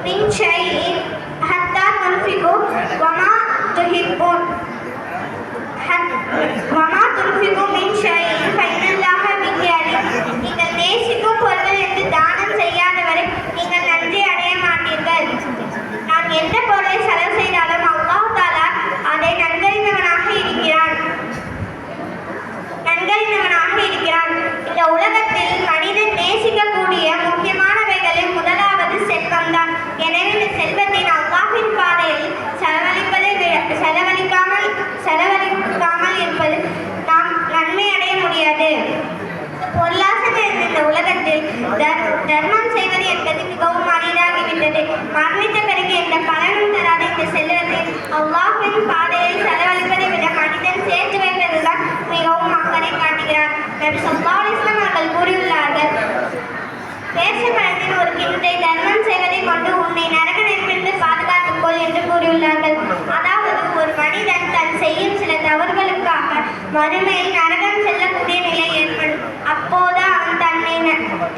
من شيء حتى تنفقوا وما تحبون وما تنفقوا من شيء فإن الله به عليم. நீங்கள் நேசிக்கும் பொருள் என்று தானம் செய்யாதவரை நீங்கள் நன்றி அடைய மாட்டீர்கள். நான் எந்த பொருளை செலவு செய்தாலும் அல்லாஹ் தஆலா அதை நன்கறிந்தவனாக இருக்கிறான். இந்த உலகத்தில் மனிதன் நேசிக்கக்கூடிய முக்கியமானவைகளில் முதலாவது செல்வம்தான். எனவே இந்த செல்வத்தின் அல்லாஹ்வின் பாதையில் செலவழிக்காமல் இருப்பது நாம் நன்மை அடைய முடியாது. பொருளாசை நிறைந்த இந்த உலகத்தில் தர்மம் செய்வது என்பது மிகவும் அரிதாகிவிட்டது. மரணித்த பிறகு எந்த பலனும் தராத இந்த செல்வத்தை அல்லாஹ்வின் பாதையில் செலவழிப்பதை விட மனிதன் சேர்த்து வைப்பதுதான் மிகவும் அக்கறை காட்டுகிறார். நபி ஸல்லல்லாஹு அலைஹி வஸல்லம் அவர்கள் கூறியுள்ளார்கள், பேரிச்சம்பழத்தின் ஒரு கிண்ணத்தை தர்மம் செய்வதை கொண்டு உன்னை நரக நெருப்பிலிருந்து பாதுகாத்துக்கொள் என்று கூறியுள்ளார்கள். அதாவது ஒரு மனிதன் தன் செய்யும் சில தவறுகளுக்காக மறுமையில் நரகம் செல்லக்கூடிய நிலை ஏற்படும். அப்போது அவன்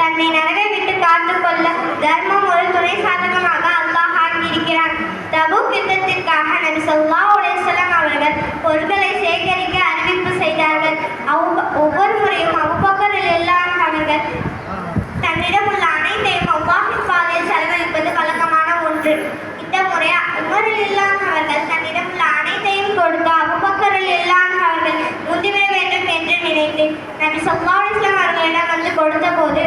தன்னை நரகை விட்டு காத்துக்கொள்ள தர்மம் ஒரு துணை சாதகமாக அல்லாஹ் ஆக்கியிருக்கிறான். தபூக் யுத்தத்திற்காக நபி ஸல்லல்லாஹு அலைஹி வஸல்லம் அவர்கள் பொருட்களை சேகரிக்க அறிவிப்பு செய்தார்கள். ஒவ்வொரு முறையும் அபூபக்கர் ரலியல்லாஹு அன்ஹு அவர்கள் தன்னிடம் உள்ள அனைத்தையும் அல்லாஹ்வின் பாதையில் செலவழிப்பது வழக்கமான ஒன்று. இந்த முறை உமர் ரலியல்லாஹு அன்ஹு அவர்கள் தன்னிடம் உள்ள அனைத்தையும் கொடுத்து அபூபக்கர் ரலியல்லாஹு அன்ஹு அவர்கள் முந்திவிட வேண்டும் என்று நினைத்து நபி ஸல்லல்லாஹு அலைஹி வஸல்லம் அவர்களிடம் வந்து கொடுத்த போது,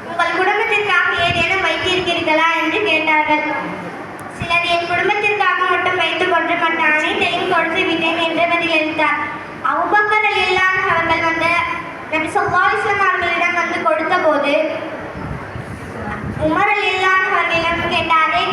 உங்கள் குடும்பத்திற்காக ஏதேனும் வைத்திருக்கிறீர்களா என்று கேட்டார்கள். சிலர் என் குடும்பத்திற்காக மட்டும் வைத்துக் கொண்டு மற்ற அனைத்தையும் கொடுத்து விட்டேன் என்று பதிலளித்தார். அபூபக்கர் ரலியல்லாஹு அன்ஹு அவர்கள் வந்து நபி ஸல்லல்லாஹு அலைஹி வஸல்லம் அவர்களிடம் வந்து கொடுத்த போது உமர் ரலியல்லாஹு அன்ஹு அவர்களிடம் கேட்ட அதே